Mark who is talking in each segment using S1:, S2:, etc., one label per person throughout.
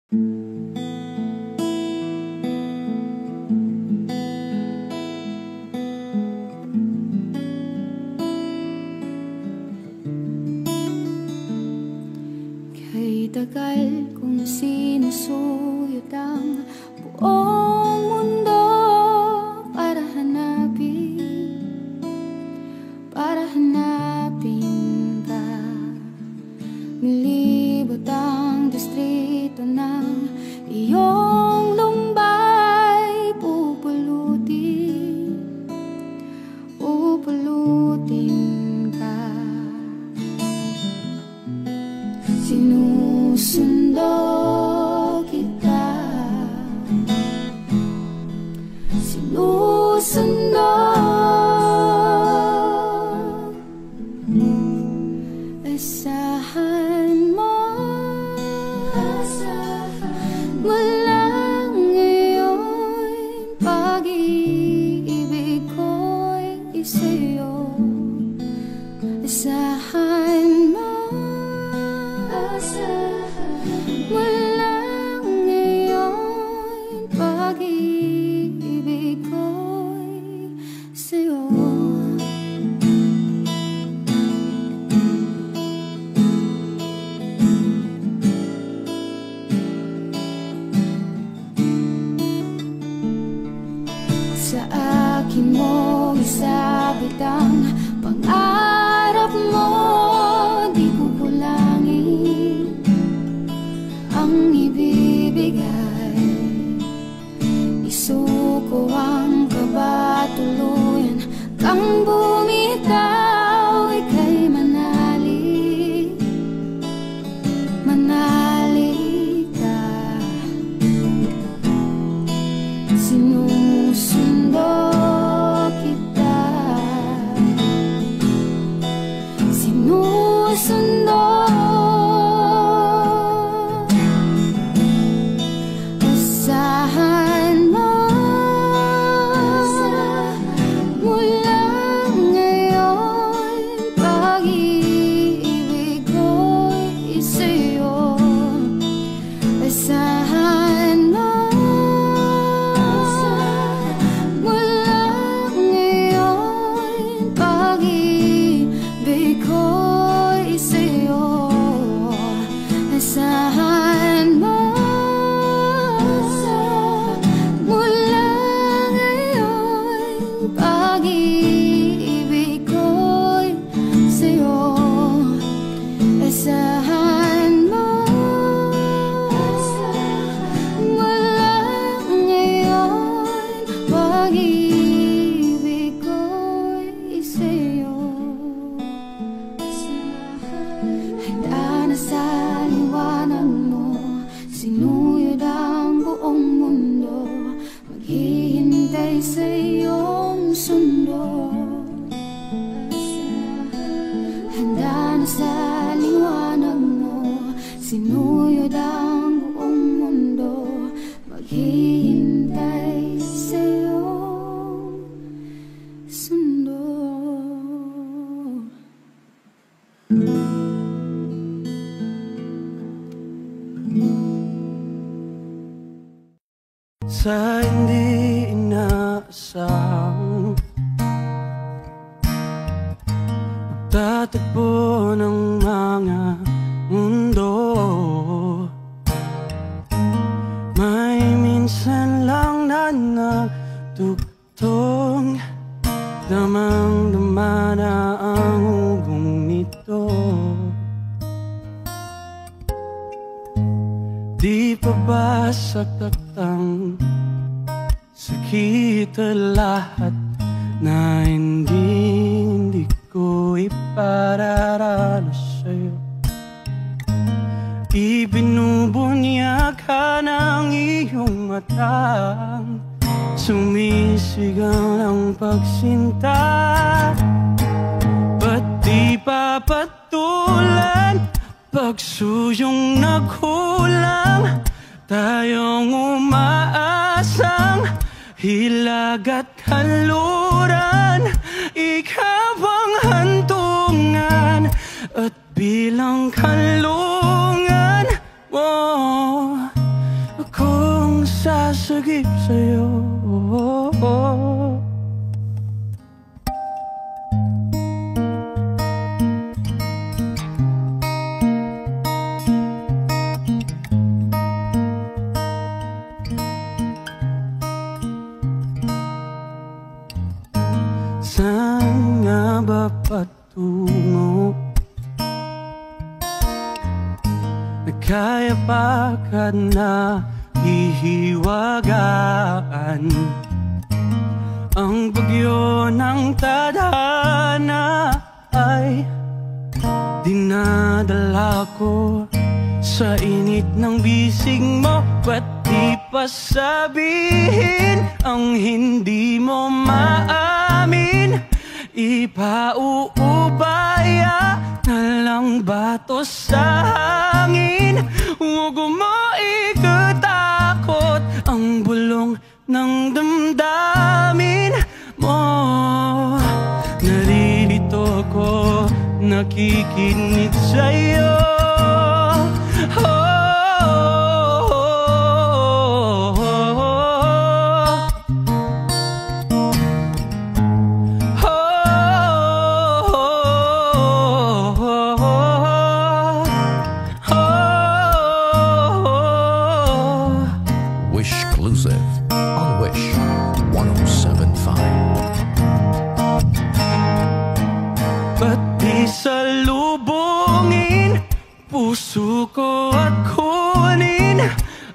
S1: Kay tagal kong sinusuyod ang buong mundo para hanapin ka. Nilibot ang distrito ng iyong lumbay, pupulutin ka. Sinusundo kita, sinusundo. Asahan mo, mula ngayon pag-ibig ko'y sa'yo. Asahan mo, mula ngayon pag-ibig ko'y sa'yo. Sa akin mo isabit ang pangarap mo, di kukulangin ang ibibigay. Isuko ang kaba, tuluyan kang bumitaw. Ika'y manali ka. Sinusundo kita, sinusundo. Asahan mo, mula ngayon pag-ibig ko'y sa'yo. Asahan mo, mula ngayon pag-ibig ko'y sa'yo. Asahan mo, mula ngayon pag-ibig ko'y sa'yo. Asahan mo, mula ngayon pag-ibig ko'y sa'yo. Handa na sa liwanag mo, sinuyod ang buong mundo, maghihintay sa iyong sundo. Handa na sa liwanag mo, sinuyod ang buong mundo, maghihintay sa iyong sundo.
S2: Sa hindi inaasahang pagtatagpo ng mga mundo, may minsan lang na nagtugtong, damang-dama na ang hugong nito. Di pa ba saktaktang sakit lahat na hindi ko ipararanas sa'yo? Ibinubunyag ka ng iyong matang, sumisigaw ng pagsinta. Ba't di papatulan pagsuyong naghulang, tayong umaasang hilag at kanluran. Ikaw ang hantungan at bilang kanlungan mo. sumasagip sa'yo. Saan nga ba patungo? Kaya pa ka na hihiwagaan ang bagyo ng tadhana ay dinadala ko sa init ng bisig mo. Ba't di pa sabihin ang hindi mo maamin? Ipauubaya na lang bato sa hangin. Huwag mo ikatakot ang bulong ng damdamin mo. Naririto ko, nakikinig sa'yo.
S3: Exclusive on Wish 107.5.
S2: Ba't di salubungin puso ko at kunin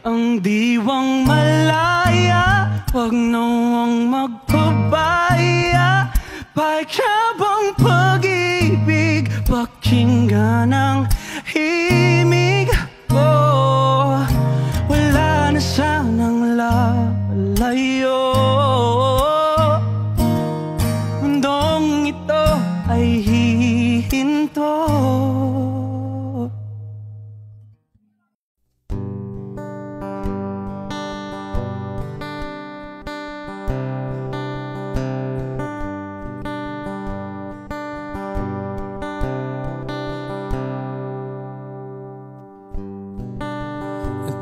S2: ang diwang malaya? Wag nawang magpabaya. Paikabang pag-ibig, pakinggan ang himig ko. Wala na sanang lalayo. Mundong ito ay hihinto.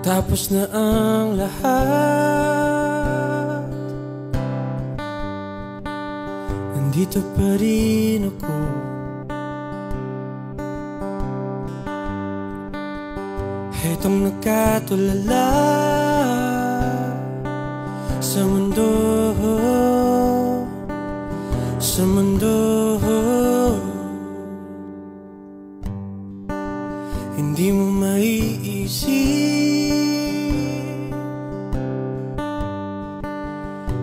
S2: Tapos na ang lahat, nandito pa rin ako. Hetong nagkatulala sa mundo, sa mundo. Hindi mo maiisip,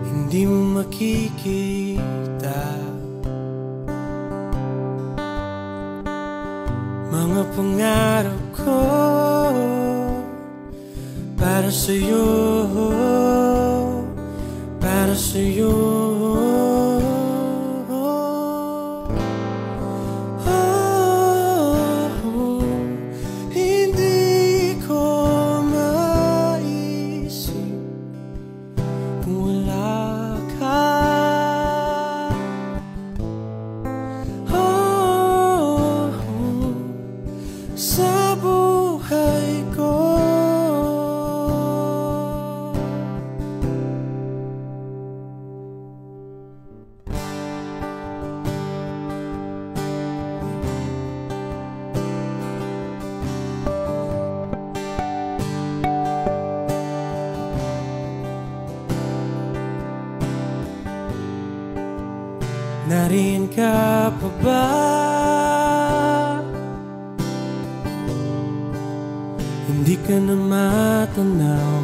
S2: hindi mo makikita mga pangarap ko para sa'yo, para sa'yo. Hindi ko maisip kung wala ka. Sa buhay ko. Nariyan ka pa ba? Hindi ka na matanaw.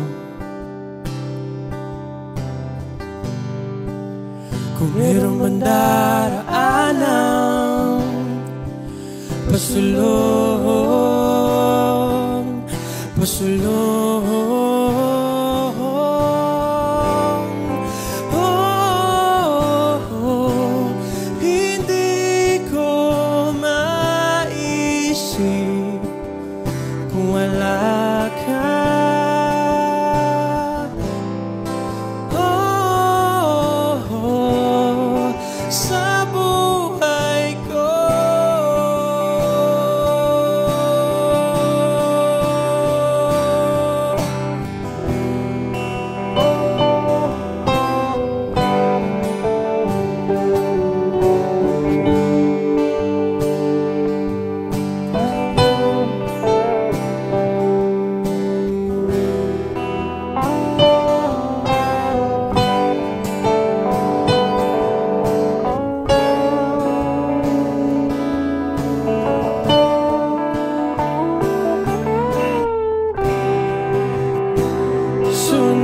S2: Kung mayroong bandaraanan, pasulong, pasulong. Hindi ko maisip kung wala ka. Sa buhay ko.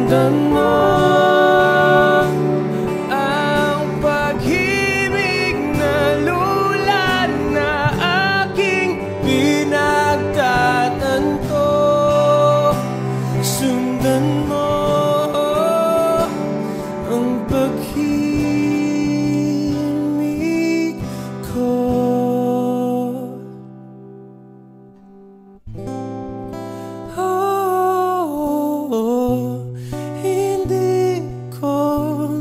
S2: Sundan mo ang pag-ibig na lulan na aking pinagtatanto. Sundan mo ang pag-ibig ko. Hindi ko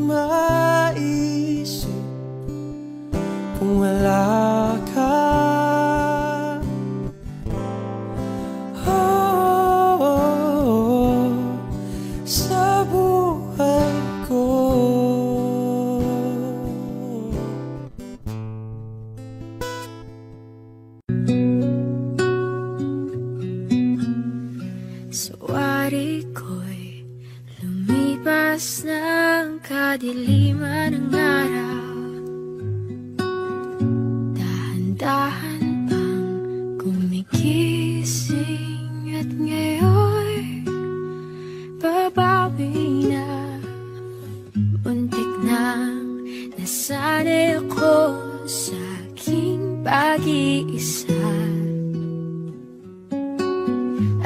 S2: maisip kung wala ka. Sa buhay ko.
S1: Suwari ko'y lumipas ng kadiliman ng araw. Dahan-dahan pang gumigising at ngayon babawi na. Muntik nang nasanay ako sa aking pag-iisa.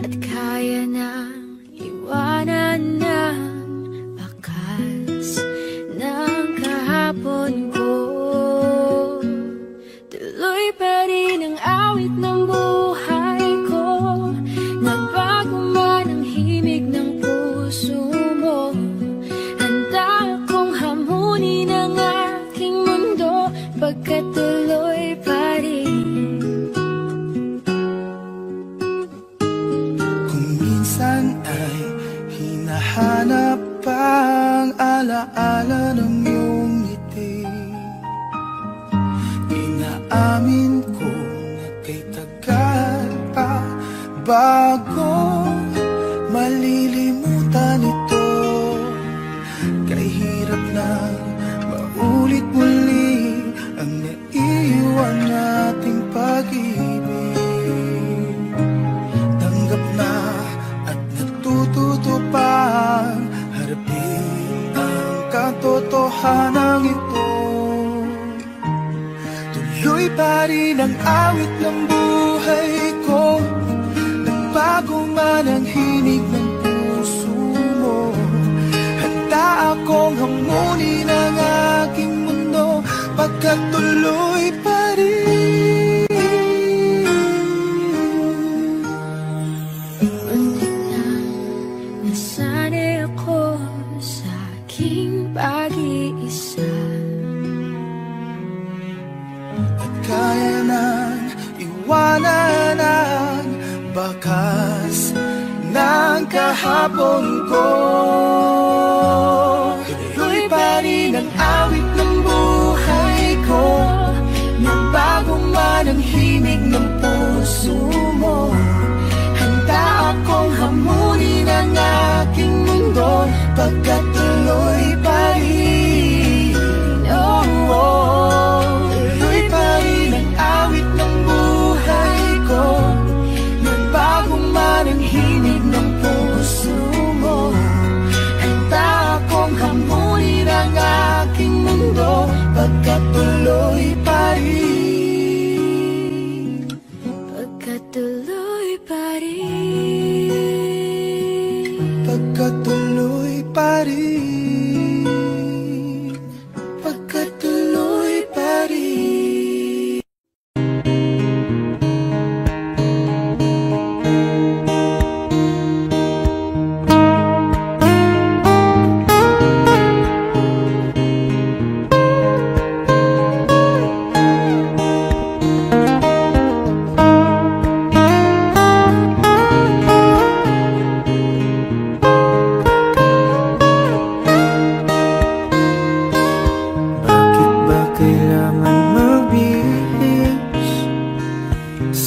S1: At kaya nang iwanan ng bakas ng kahapon ko. Tuloy pa rin ang awit ng buhay ko. Nagbago man ang himig ng puso mo. Handa akong hamunin ang aking mundo pagkat tuloy pa rin.
S4: Ay hinahanap ang alaala ng iyong ngiti. Inaamin ko na kay tagal pa bago malilimutan ito. Kay hirap na maulit muli ang naiwan nating pag-ibig. Tanggap na tutupang harapin ang katotohanan ito. Tuloy pa rin ang awit ng buhay ko. Nagbago man ang hinig ng puso mo. Handa akong hamunin ang aking mundo pagkat tuloy pa rin.
S1: Nasanay ako sa aking pag-iisa.
S4: At kaya nang iwanan ang bakas ng kahapon ko. Tuloy pa rin ang awit ng buhay ko. Nagbago man ang himig ng puso mo. Handa akong hamunin ang aking mundo pagkat tuloy pa rin. Oh, oh. Tuloy pa rin ang awit ng buhay ko. Nagbago man ang himig ng puso mo. Handa akong hamunin ang aking mundo pagkat tuloy pa rin.
S1: Pagkat tuloy pa rin.
S4: Pagkat tuloy pa rin. Pagkat tuloy pa rin.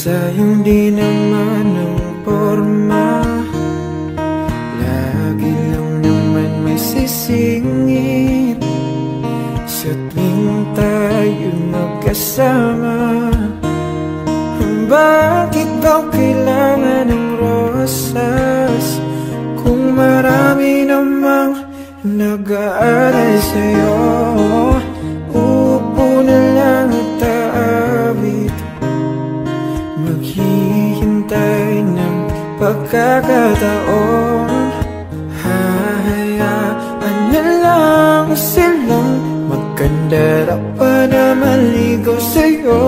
S2: Sayang di naman ang porma. Lagi lang naman may sisingit sa tuwing tayo magkasama. Bakit daw kailangan ng rosas kung marami naman namang nag-aaral sa'yo. Upo na lang at aawit, maghihintay ng pagkakataon. Hahayaan na lang silang magkandara pa na maligaw sa'yo.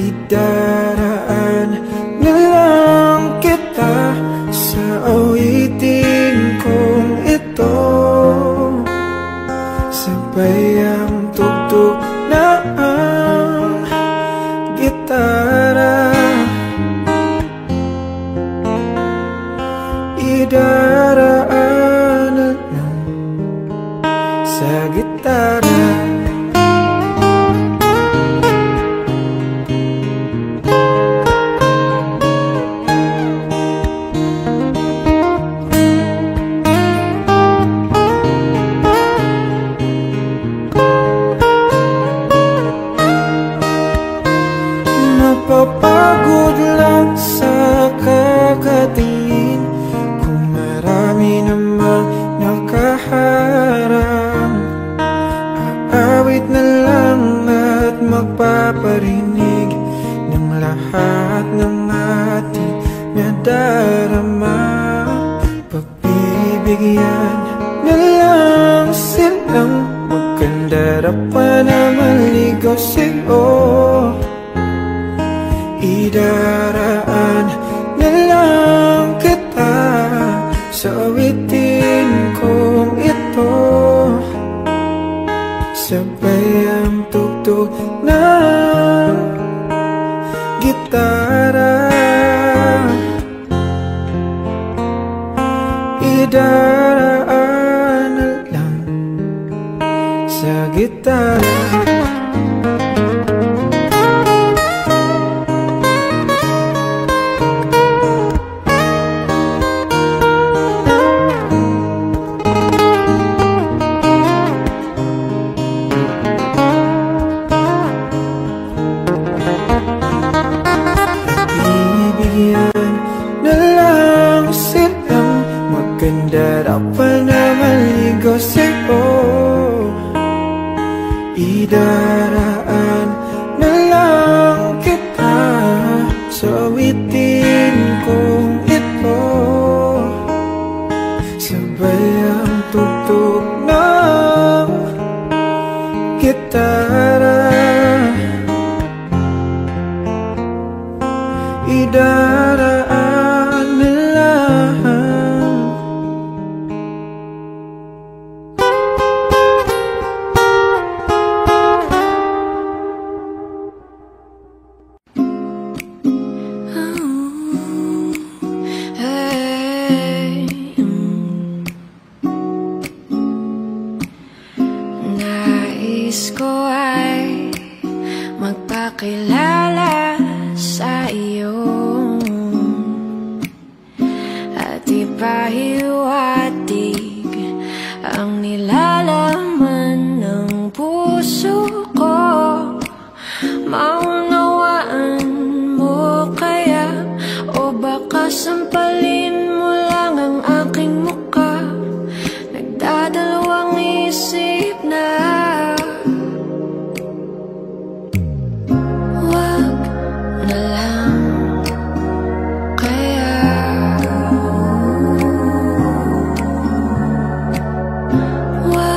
S2: Idaraan na lang kita sa awitin kong ito. Sabay ang tugtog na ang gitara. Idaraan na lang sa gitara. Napapagod lang sa kakatingin kung marami namang nakaharang. Aawit na lang at magpaparinig ng lahat ng ating nadarama. Pagbibigyan na lang silang magkandara pa na maligaw sa'yo. Idaraan na lang kita sa awitin kong ito. Sabay ang tugtog ng gitara. Idaraan na lang sa gitara. Magkandara pa na maligaw sa'yo. Idaraan na lang kita sa awitin kong ito. Sabay ang tugtog ng gitara. Idaraan na lang.
S1: Nais ko ay magpakilala sa iyo at ipahiwatig ang nilalaman ng puso ko. Maunawaan mo kaya o baka sampalin mo lang ang aking mukha? Nagdadalawang isip na wag na lang kaya. Wag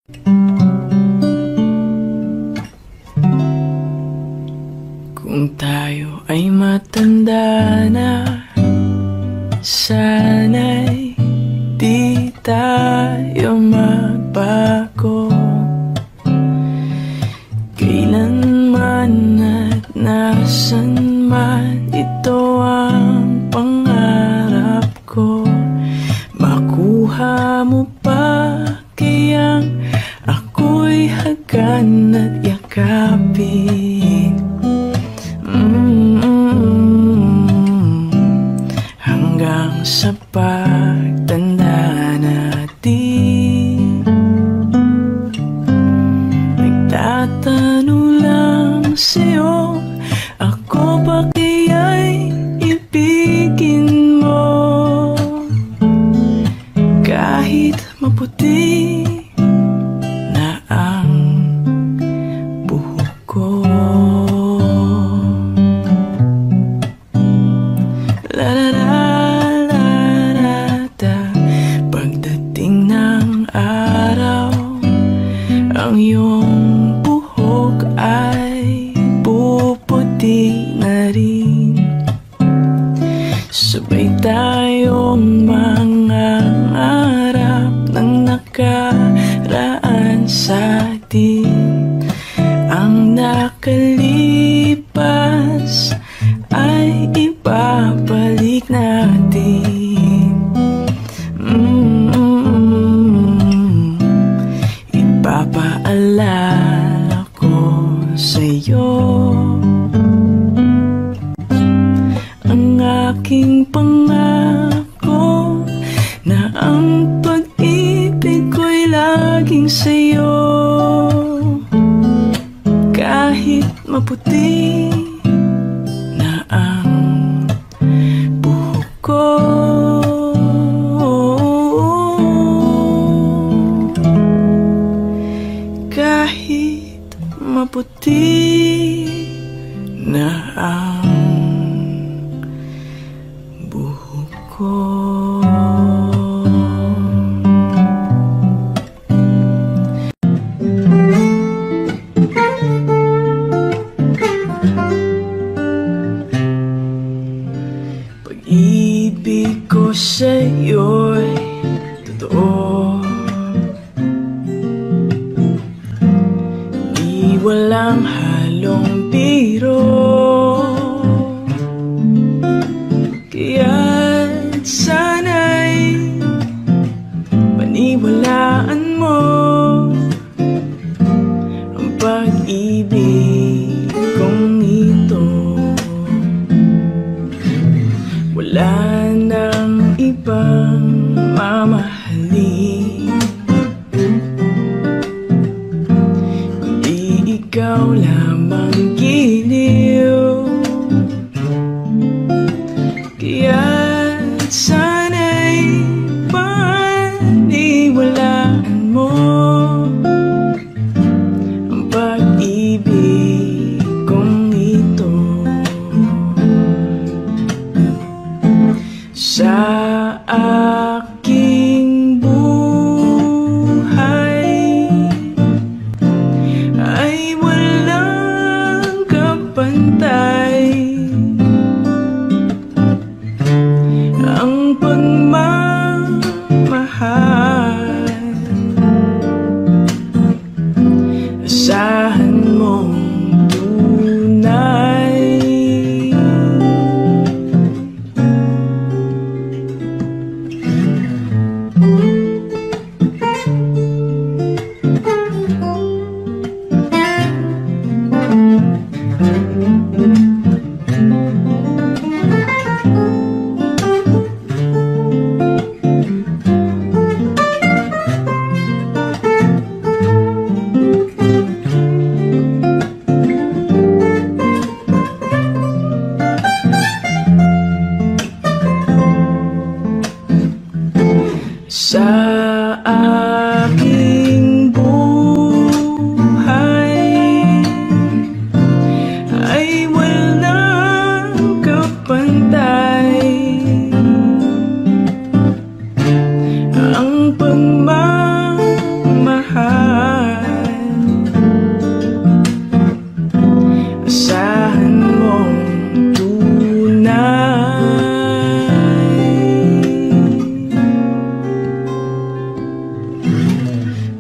S2: Kung tayo ay matanda na, sana'y di tayo magbago. Kailanman at nasan man, ito ang pangarap ko. Makuha mo pa kayang ako'y hagan at yakapin. Hanggang sa pagtanda natin, nagtatanong lang sa'yo, ako ba kaya'y ibigin mo? Kahit maputi na ang buhok ko. La la la la la da. Pagdating ng araw, ang iyong buhok ay puputi na rin. Sabay tayong mangangarap ng nakaraan sa atin. Ang nakalipas ay ibabalik natin. Ipapaalala ko sa'yo ang aking pangako na ang pag-ibig ko'y laging sa'yo. Kahit maputi na ang buhok ko, kahit maputi na ang buhok ko. Pag-ibig ko sa'yo'y totoo, di walang halo.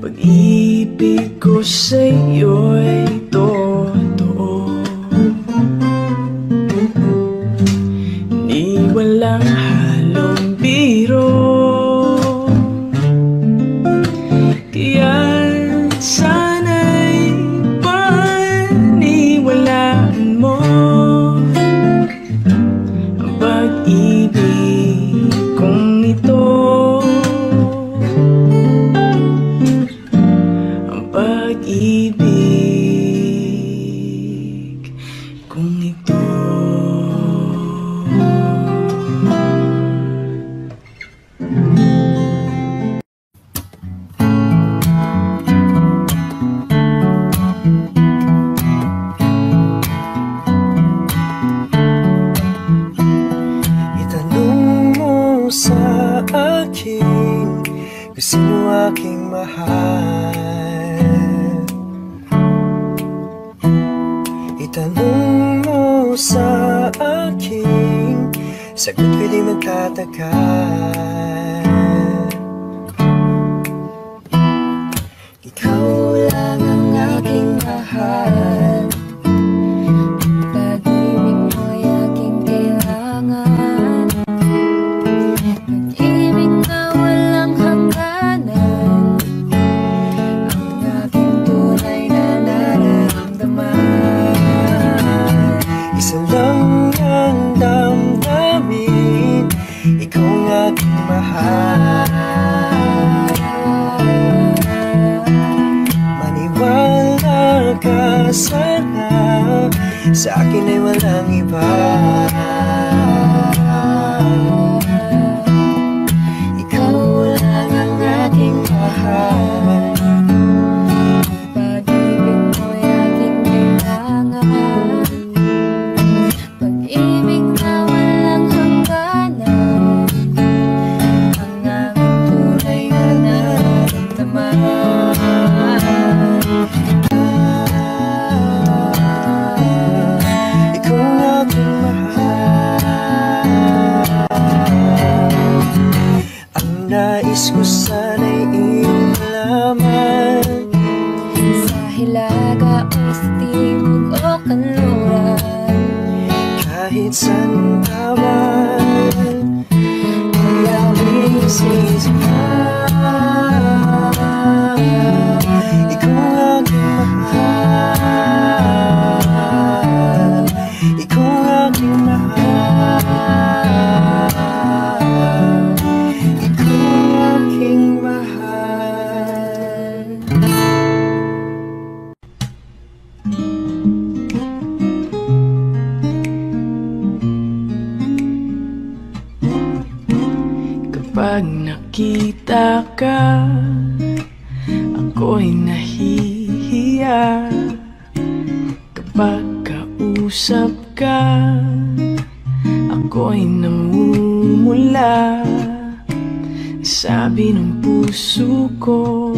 S2: Pag-ibig ko sa'yo'y totoo, di walang halong biro. Kaya sana'y paniwalaan mo ang pag-ibig kong ito, ang pag-ibig kong ito.
S4: Sa akin kung sino aking mahal, itanong mo sa akin, sagot ko'y di magtataka.
S1: Ikaw lang ang aking mahal, pag-ibig mo'y aking kailangan, pag-ibig na walang hangganan, ang aking tunay na nararamdaman.
S4: Isa lang ang damdamin, ikaw ang aking mahal. Maniwala ka sana, sa akin ay walang iba. Ikaw lang ang aking mahal.
S1: Pag-ibig mo'y aking kailangan, pag-ibig na walang hangganan, ang aking tunay na nararamdaman.
S4: Ikaw ang aking mahal. Ang nais ko sana'y iyong malaman,
S1: Sa hilaga o sa timog o kanluran,
S4: kahit saan taman, layawin sisipan. Ikaw ang aking mahal. Ikaw ang aking mahal. Ikaw ang aking mahal.
S2: Kapag nakita ka, ako'y nahihiya. Kapag kausap ka, ako'y namumula. Sabi ng puso ko,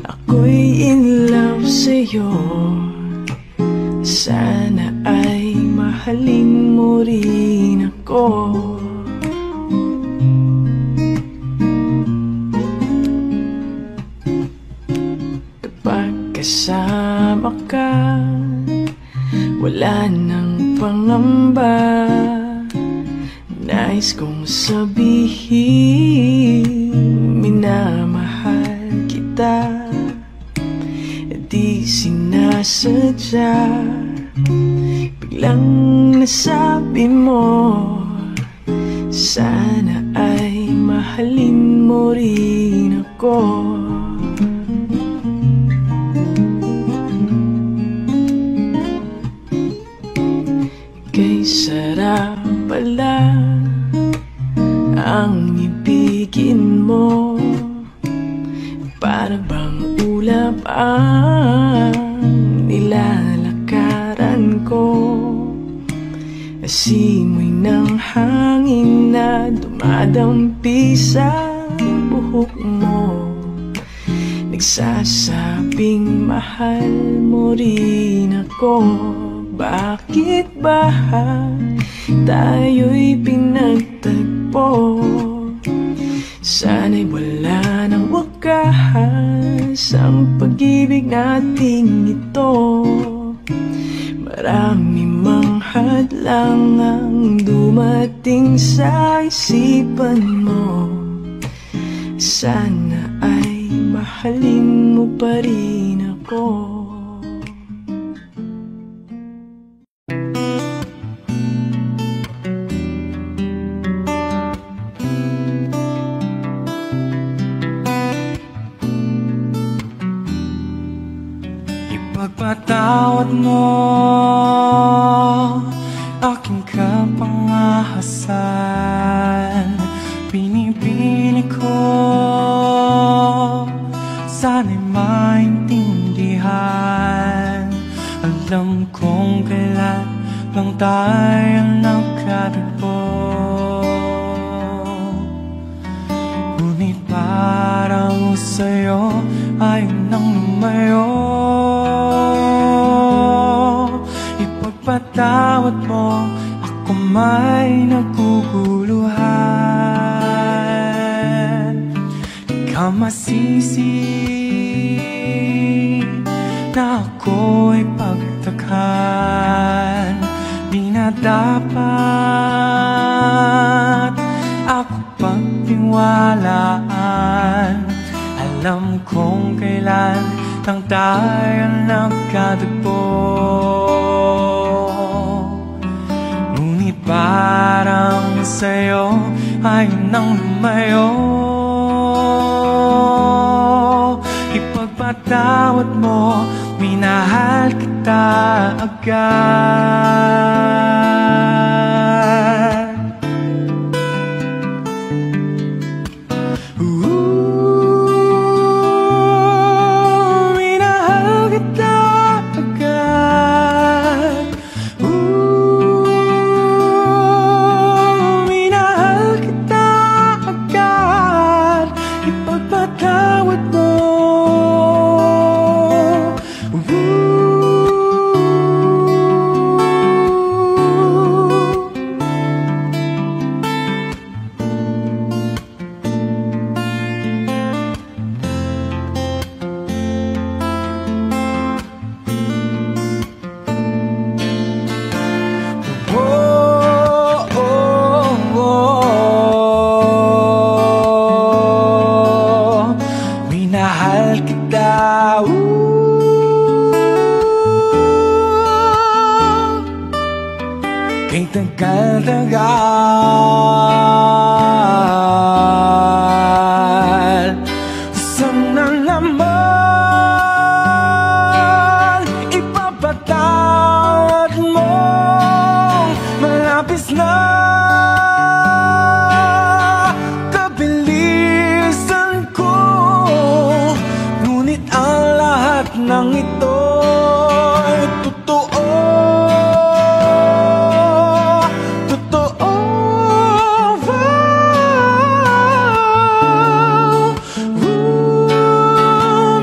S2: ako'y in love sa'yo. Sana ay mahalin mo rin ako. Kapag kasama ka, wala nang pangamba. Nais kong sabihin, minamahal kita. Di sinasadya, biglang nasabi mo, sana ay mahalin mo rin ako. Kay sarap pala ang ibigin mo, para bang ulap ang nilalakaran ko. Asimoy ng hangin na dumadampi sa buhok mo, nagsasabing mahal mo rin ako. Bakit ba tayo'y pinagtagpo? Sana'y wala ng wakas ang pag-ibig nating ito. Marami mang hadlang ang dumating sa isipan mo. Sana ay mahalin mo pa rin ako.
S4: Ipagpatawad mo aking kapangahasan. Pinipili ko sana'y maintindihan. Alam kong kailan lang tayo nagkatagpo, ngunit parang sa'yo ayaw nang lumayo. Ipagpatawad mo, ako may naguguluhan. Ikaw masisi na ako'y pagtakhan. Di na dapat ako pagtiwalaan. Alam kong kailan lang tayo nagkatagpo, ngunit parang sa'yo ayaw nang lumayo. Ipagpatawad mo, minahal kita agad. Minahal kita agad. Minahal kita agad. Ipagpatawad mo. Minahal kita, kay tagal-tagal. Sana naman ipapatawad mo, malapis na kabilisan ko. Ngunit ang lahat ng ito ay totoo. Totoo.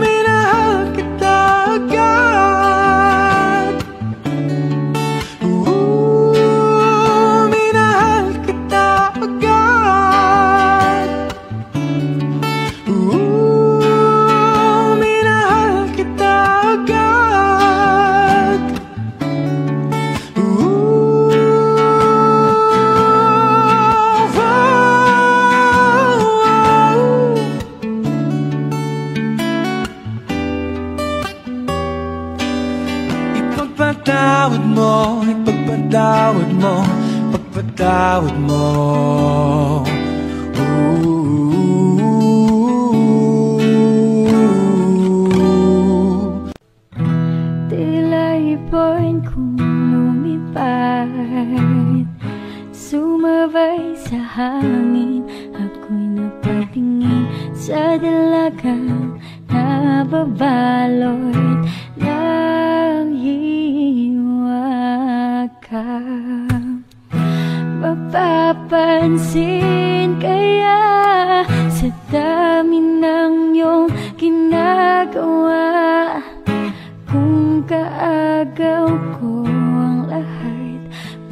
S4: Minahal kita agad. Minahal kita agad. Minahal kita agad. Ipagpatawad mo, ipagpatawad mo, pagpatawad mo.
S1: Tila ipon kong lumipad, sumabay sa hangin. Ako'y napatingin sa dalagang nababalot ng hiwaga. Mapapansin kaya sa dami ng iyong ginagawa, kung kaagaw ko ang lahat,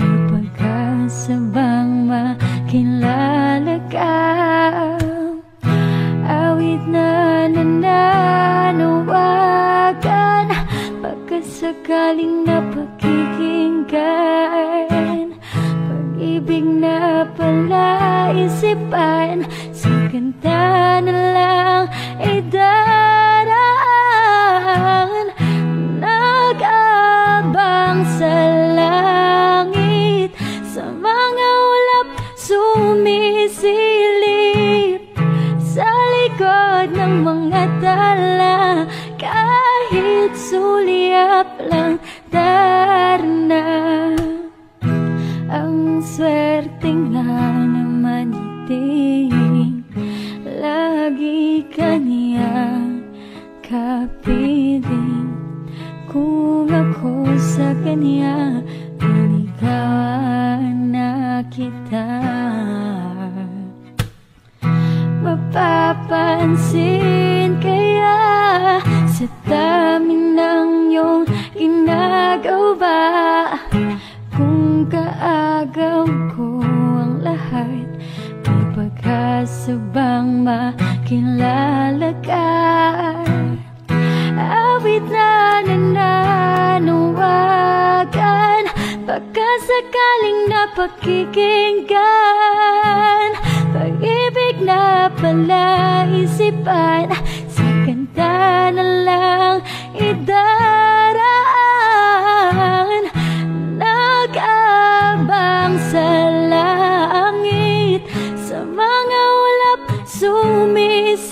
S1: may pagkasabang makilala ka. sakaling napakikinggan, pag-ibig na palaisipan, sa kanta na lang ay daraan. Nag-abang sa langit, sa mga ulap sumisilip, sa likod ng mga tala, kahit sulyap lang darna. Ang swerteng nga naman iting lagi kaniyang kapiling. Kung ako sa kanya, niligawan na kita, mapapansin kaya sa dami ng iyong ginagawa? Kung kaagaw ko ang lahat, may pag-asa bang makilala ka? Awit na nananawagan, baka sakaling napakikinggan, pag-ibig na palaisipan, sa kanta na lang idaraan. Nag-abang sa langit, sa mga ulap sumisilip,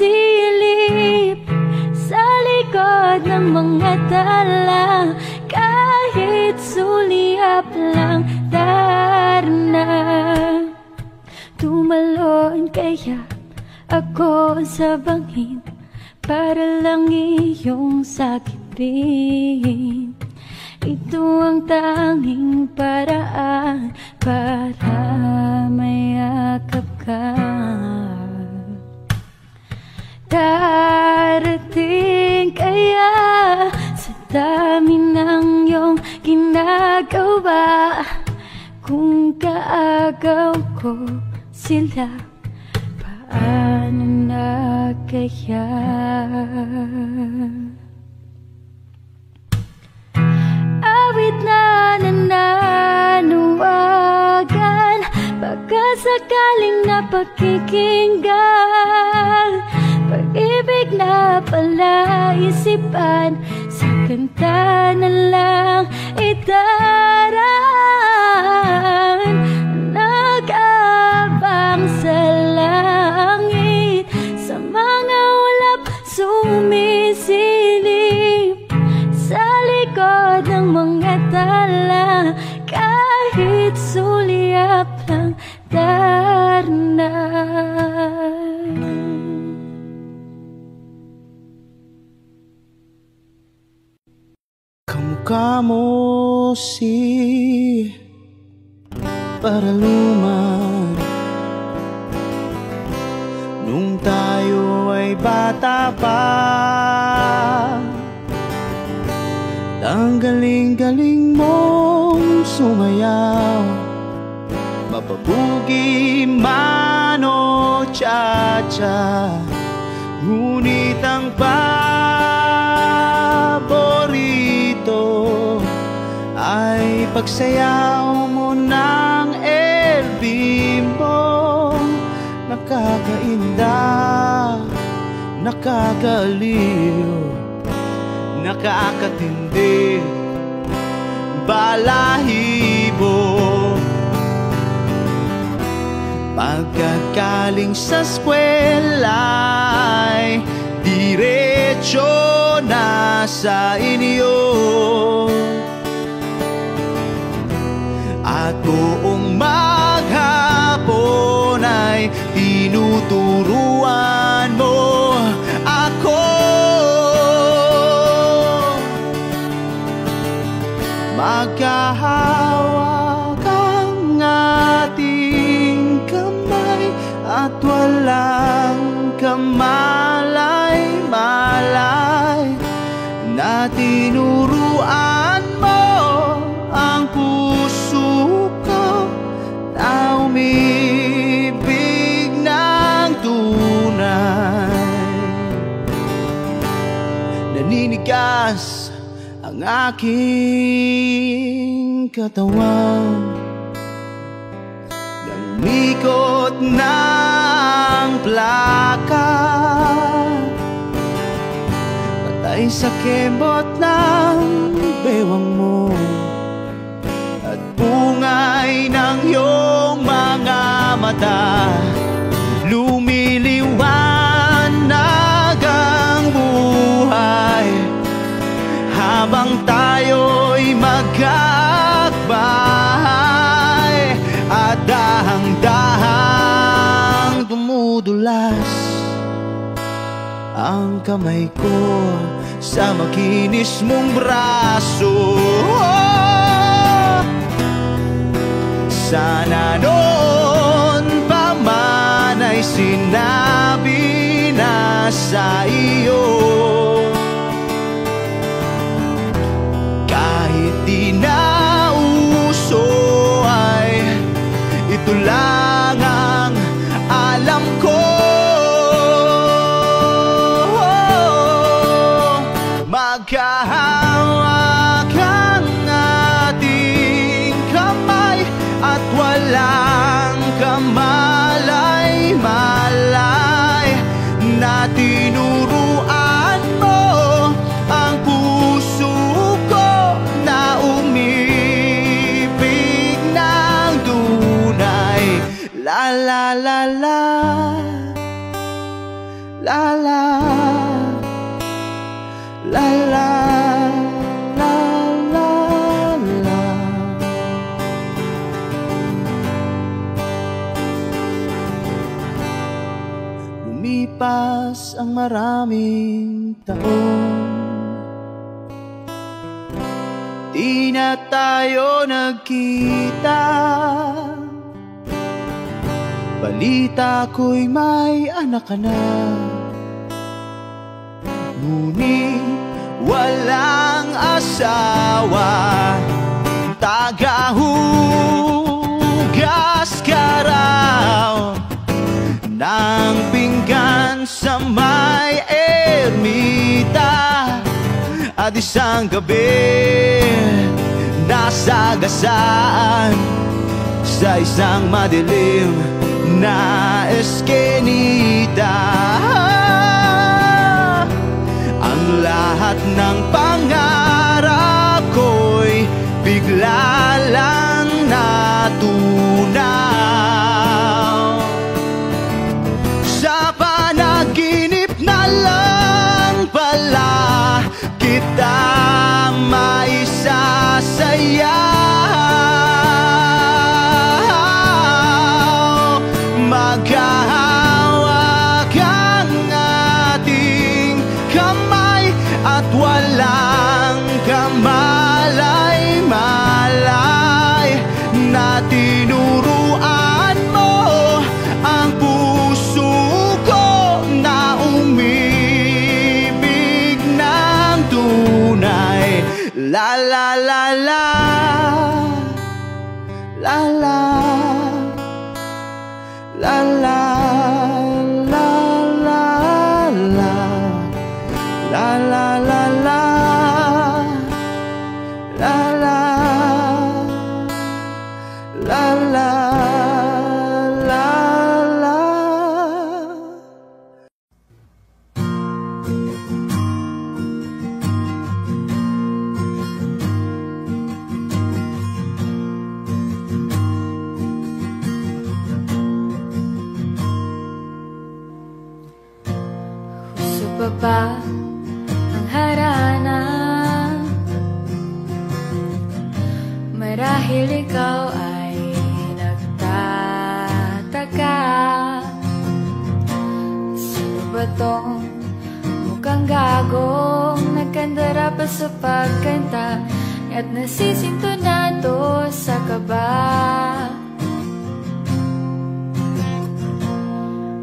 S1: sa likod ng mga tala, kahit sulyap lang darna. Tumalon kaya ako sa bangin, para lang iyong sakitin. Ito ang tanging paraan para mayakap ka. Darating kaya sa dami ng iyong ginagawa, kung kaagaw ko sila, paano na kaya? Awit na nananawagan, baka sakaling napakikinggan, pag-ibig na palaisipan, sa kanta na lang idaraan. Nag-abang sa langit, sa mga ulap sumisilip, sa likod ng mga tala, kahit sulyap lang darna.
S2: Kamukha mo si Paraluman nung tayo ay bata pa. Ang galing-galing mong sumayaw, mapabugi man o cha-cha, ngunit ang paborito ay pagsayaw mo ng El Bimbo. Nakakainda, nakakaliw, nakakatindi, balahibo. Pagkagaling sa eskwela'y diretso na sa inyo, at buong maghapon ay tinuturuan mo ako. Magkahawak ang ating kamay at walang kamalay-malay, na tinuruan mo ang puso ko na umibig ng tunay. Naninigas ang aking katawan. Nangikot ng plaka, patay sa kembot ng bewang mo at bungay ng iyong mga mata. Lumiliwanag ang buhay habang tayo'y magkakbahay, at dahang-dahang dumudulas ang kamay ko sa makinis mong braso. Sana noon pa man ay sinabi na sa iyo, kahit di na uso ay ito lang ang alam ko. Magkahawak ang ating kamay at walang kamalay-malay na tinuruan mo ang puso ko na umibig ng tunay. La la la la, la la, la la, la la la. Lumipas ang maraming taon, di na tayo nagkita. Balita ko'y may anak ka na, ngunit walang asawa. Tagahugas ka raw ng pinggan sa may ermita, at isang gabi nasagasaan sa isang madilim na eskenita. Ang lahat ng pangarap ko'y bigla lang natunaw. Sa panaginip na lang pala kita maisasayaw. Magkahawak ang ating kamay at walang kamalay-malay na tinuruan mo ang puso ko na umibig ng tunay. La la la la, la la, la la, la la, la la la la la, la la, la la, la la.
S1: Gusto pa ba ang harana? Marahil ikaw ay nagtataka, sino ba tong mukhang gagong nagkandara pa sa pagkanta at nasisintonado sa kaba?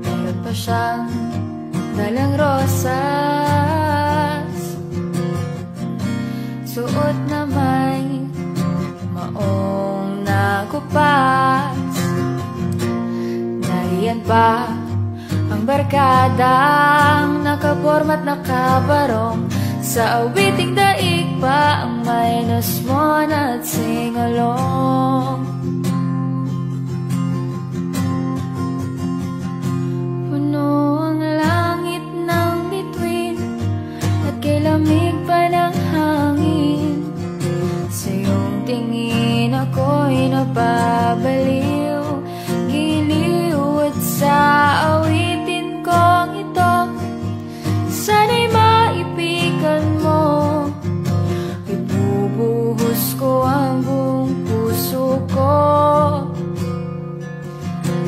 S1: Meron pa siyang dalang rosas, suot na may maong nakupas. Nariyan pa ang barkadang nakaporma't nakabarong sa awiting daig pa ang minus one at sing along. Puno ang langit ng bituin at kay lamig pa ng hangin. Sa iyong tingin ako'y napabaliw, giliw at sa awitin kong ito. Sana'y maipigan mo, ibubuhos ko ang buong puso ko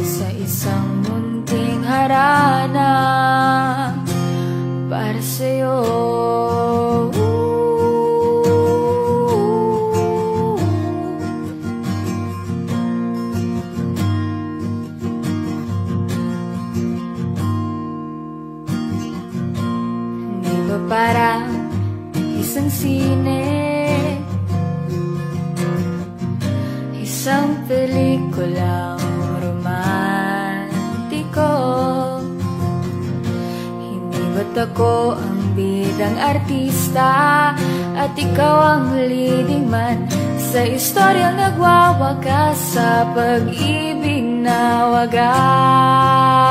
S1: sa isang munting harana para sa'yo. Parang isang sine, isang pelikulang romantiko. Hindi ba't ako ang bidang artista at ikaw ang leading man sa istoryang nagwawakas sa pag-ibig na wagas?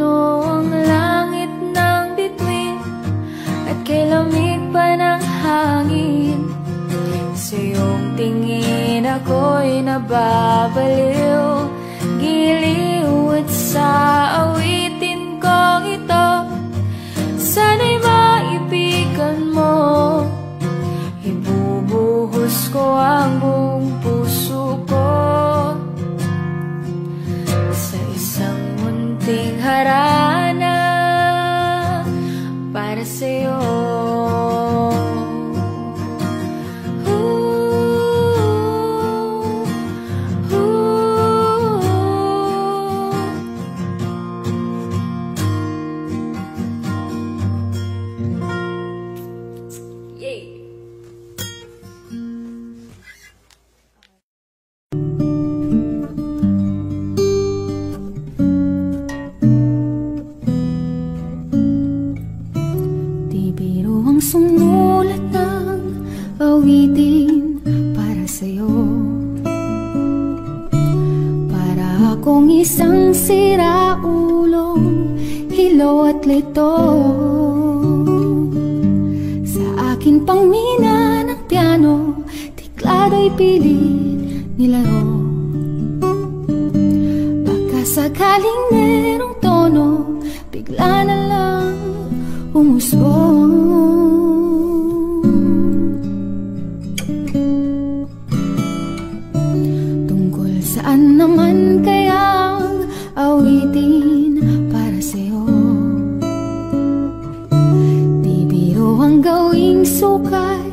S1: Ang langit ng bituin at kay lamig pa ng hangin. Sa iyong tingin ako'y nababaliw, giliw at sa awitin kong ito. Sana'y maipigan mo, ibubuhos ko ang buong puso ko sa isang munting harana para sa'yo.
S5: Sumulat ng awitin para sa'yo, para akong isang siraulong hilaw at lito. Sa akin pangmina ng piano, tiklado'y pilit nilaro. Baka sakaling merong tono, bigla na lang umusbong. Saan naman kayang awitin para sa'yo? Di biro ang gawing sukat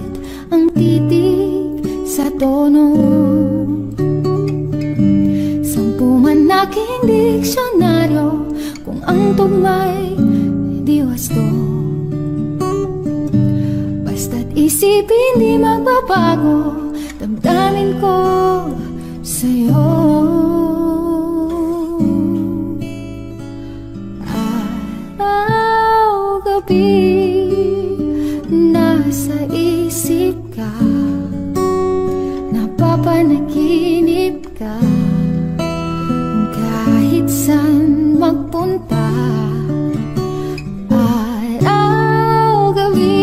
S5: ang titig sa tono. 10 man aking diksyonaryo kung ang tugma'y di wasto. Basta't isipin di magbabago damdamin ko sa'yo. Araw-gabi nasa isip ka, napapanaginip ka, kahit saan magpunta. Araw-gabi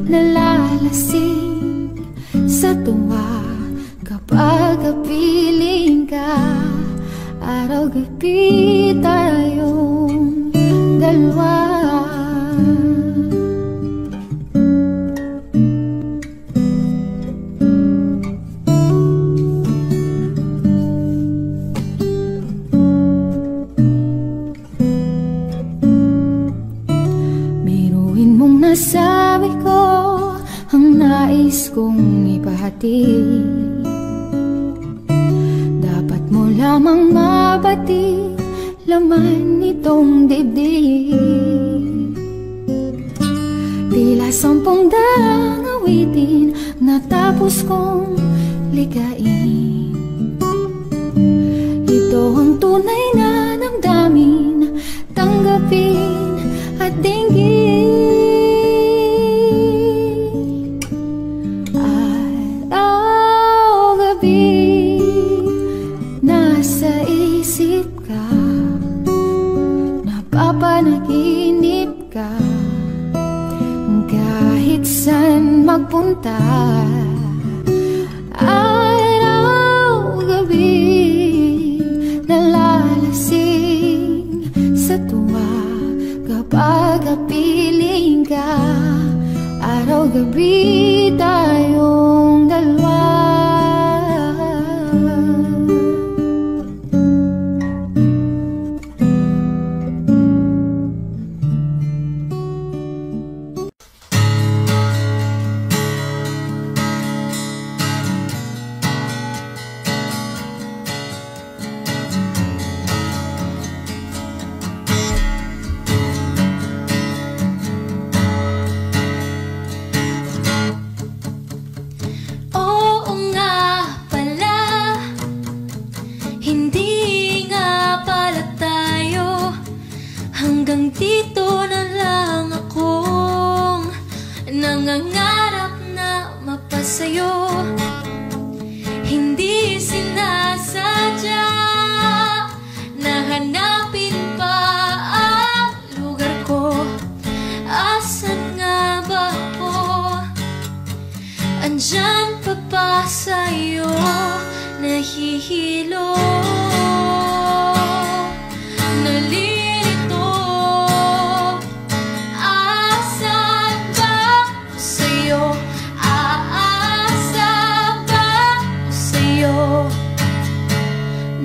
S5: nalalasing sa tuwa kapag kapiling ka. Araw-gabi tayong dalawa. Biruin mong nasabi ko ang nais kong ipahati. Lamang mabati laman nitong dibdib. Tila 10 daang awitin natapos kong ligain. Ito ang tunay na damdamin, tanggapin panaginip ka, kahit saan magpunta, araw, gabi, nalalasing sa tuwa kapag kapiling ka. Araw, gabi, tayong dalawa. Hanggang dito na lang akong nangangarap na mapasayo. Hindi sinasadya na hanapin pa ang lugar ko. Asan nga ba ako? Andyan pa ba sa'yo nahihilo?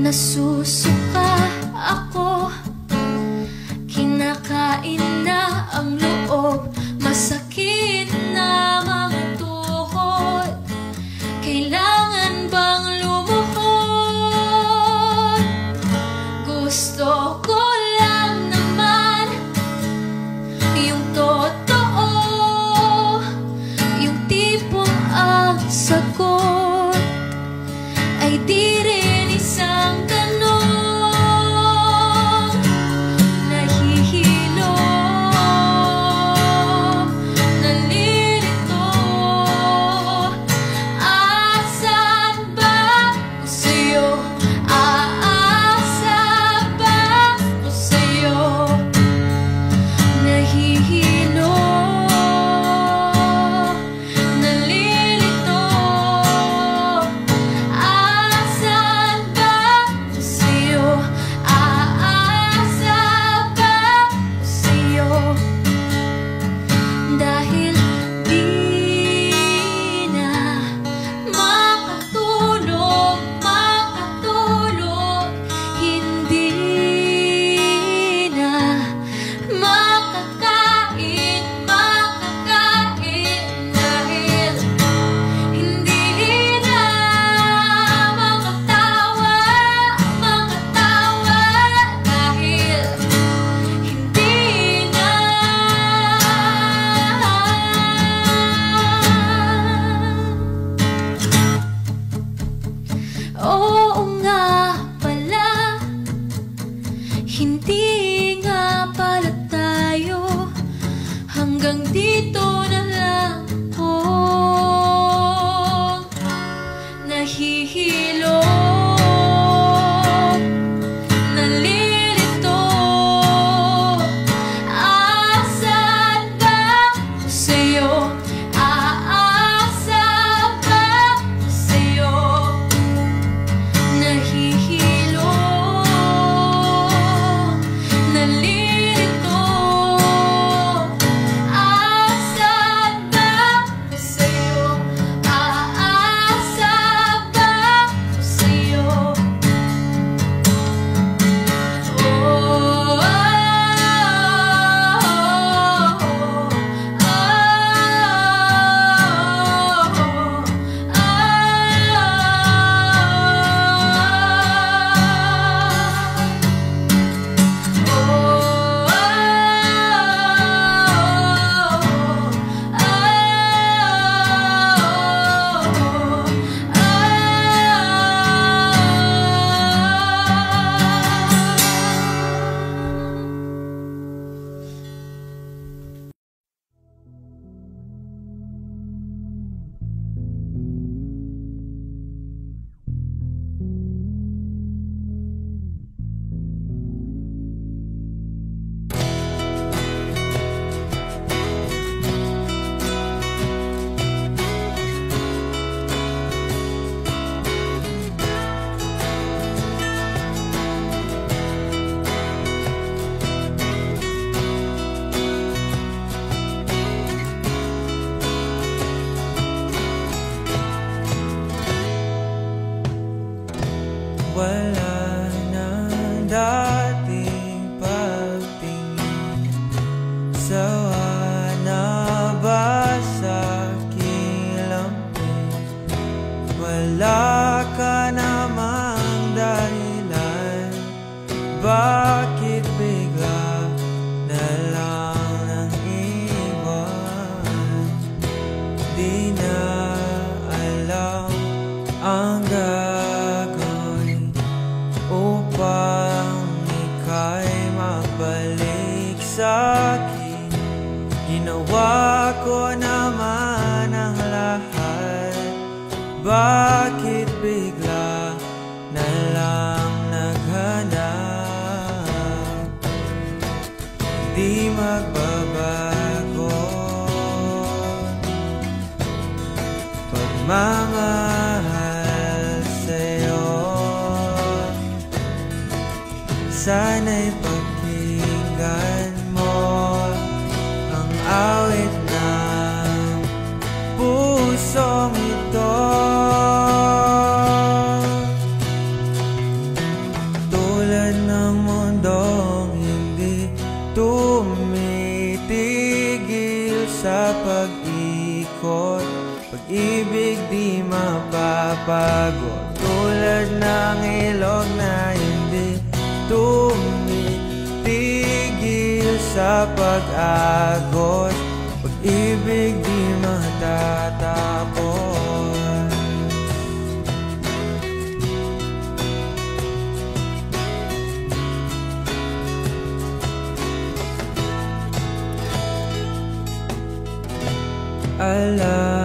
S5: Nasusuka ako, kinakain na ang loob, masakit na mga tuhod. Kailangan bang lumuhod?
S6: Ginawa ko naman ang lahat, bakit bigla na lang naghanap? Di magbabago pagmamahal sa'yo. Sana'y pakinggan mo ang awit ng pusong ito. Tulad ng mundong hindi tumitigil sa pag-ikot, pag-ibig di mapapago. Tulad ng ilog na hindi tumitigil sa pag-agos, pag-ibig di matatapos.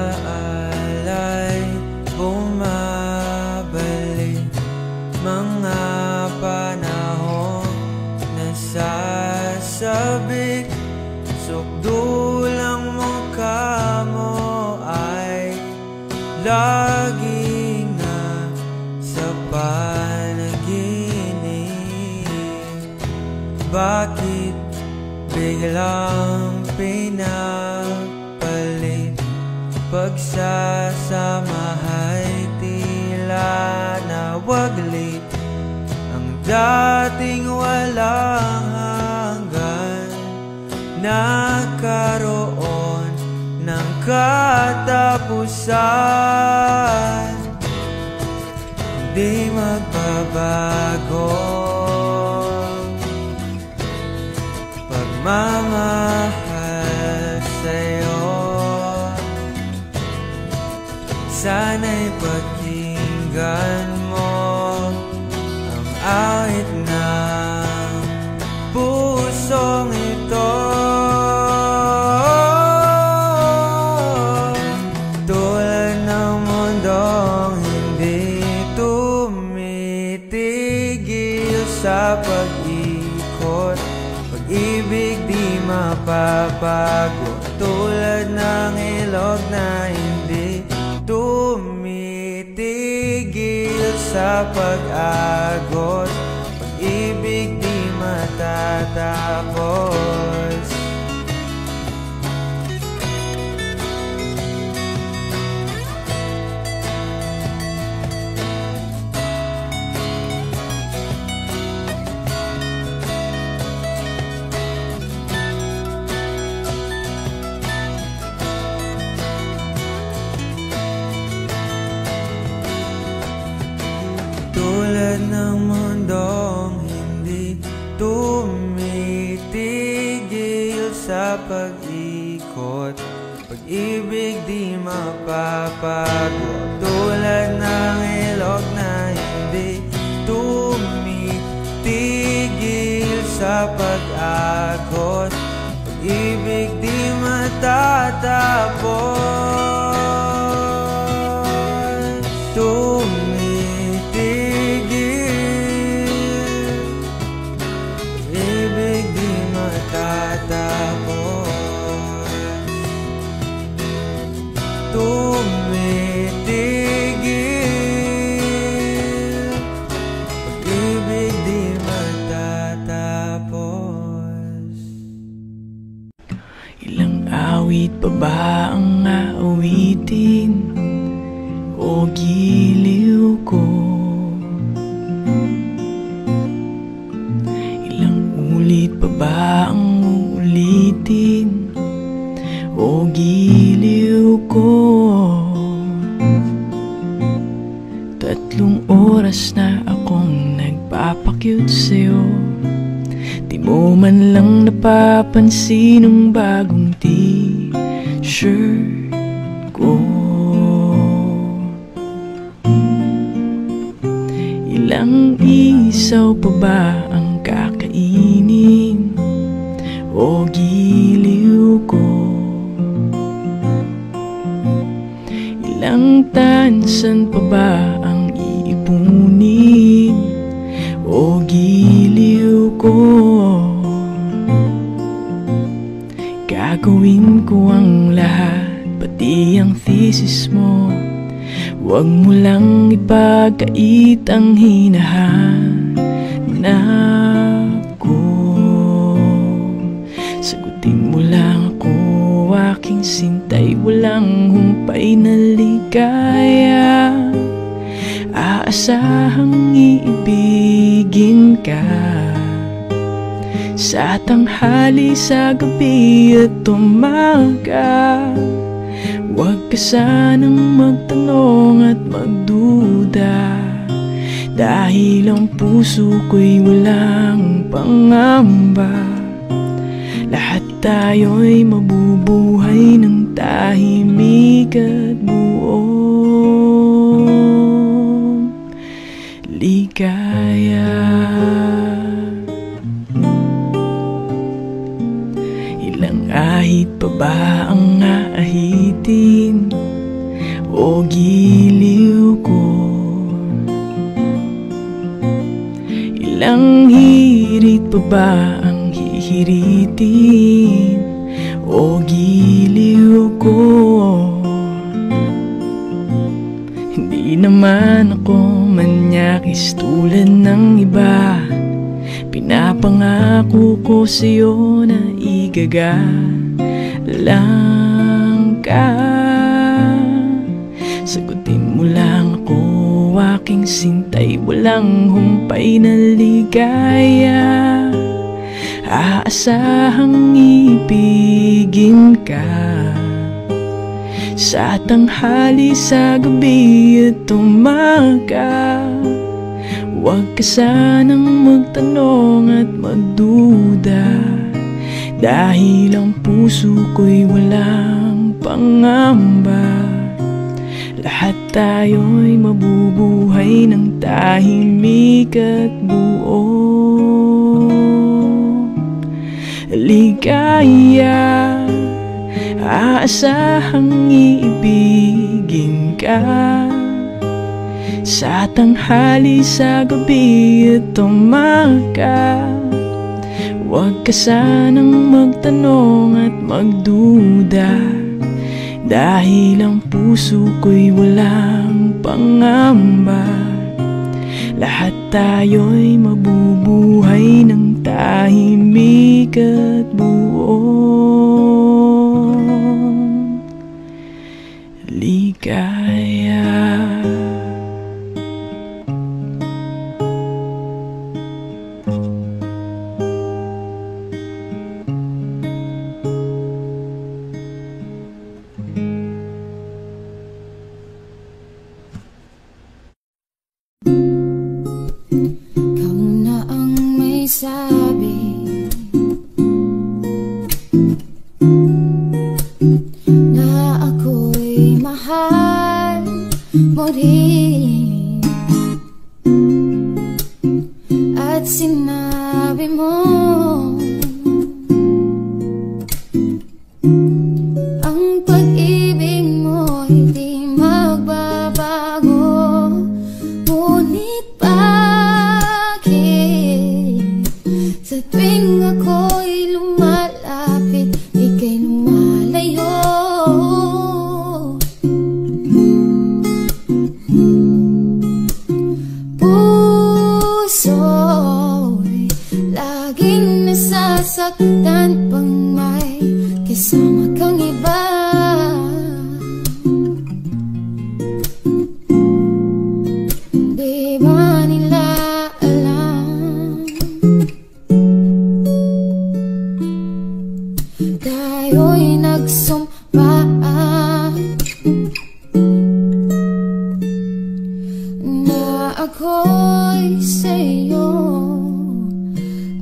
S6: Alaalay bumabalik, mga panahon nasasabik, sukdulang mukha mo ay lagi na sa panaginip. Bakit biglang pinapalit? Pagsasamahay tila nawaglit, ang dating walang hanggan nagkaroon ng katapusan. Di magbabago pagmamahal sa'yo. Sana'y pakinggan mo ang awit ng pusong ito. Tulad ng mundong hindi tumitigil sa pag-ikot, pag-ibig di mapapago. Tulad ng ilog na hindi tumitigil sa pag-agos, pag-ibig di matatapos. Tulad ng mundong hindi tumitigil sa pag-ikot, pag-ibig di mapapago. Tulad ng ilog na hindi tumitigil sa pag-agos, pag-ibig di matatapos. Ibig di matatapos, tumitigil, pag-ibig di matatapos.
S2: Ilang awit pa ba ang aawitin o giliw ko? Ulit pa ba ang uulitin o giliw ko? 3 oras na akong nagpapakyut sa'yo, di mo man lang napapansin ang bagong t-shirt ko. Ilang isaw pa ba kakainin o giliw ko? ingatan, san pa ba ang iipunin o giliw ko? Gagawin ko ang lahat, pati ang thesis mo. Huwag mo lang ipagkait ang hinahanap ko. Sagutin mo lang ako, aking sintay, walang humpay na ligaya. Aasahang iibigin ka sa tanghali, sa gabi at umaga. Huwag ka sanang magtanong at magduda, dahil ang puso ko'y walang pangamba. Lahat tayo'y mabubuhay ng tahimik at buong ligaya. Ilang ahit pa ba ang aahitin o giliw ko? Ilang hirit pa ba ang hihiritin o giliw ko? Hindi naman ako manyakis tulad ng iba. Pinapangako ko sa'yo na igagalang ka. Sagutin mo lang ako, aking sintay, walang humpay na ligaya. Aasahang ibigin ka sa tanghali, sa gabi at umaga. Huwag ka sanang magtanong at magduda, dahil ang puso ko'y walang pangamba. Lahat tayo'y mabubuhay ng tahimik at buong ligaya. Aasahang iibigin ka sa tanghali, sa gabi at umaga. Huwag ka sanang magtanong at magduda, dahil ang puso ko'y walang pangamba. Lahat tayo'y mabubuhay ng tahimik at buong ligaya.
S1: At sinabi mo ang pag-ibig mo'y di magbabago. Ngunit bakit sa tuwing ako'y lumalapit, ika'y lumalayo? Puso'y laging nasasaktan pang may kasama kang iba. Di ba nila alam? Tayo'y nagsumpaan na ako'y sa'yo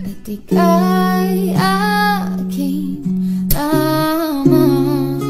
S1: at ika'y aking lamang.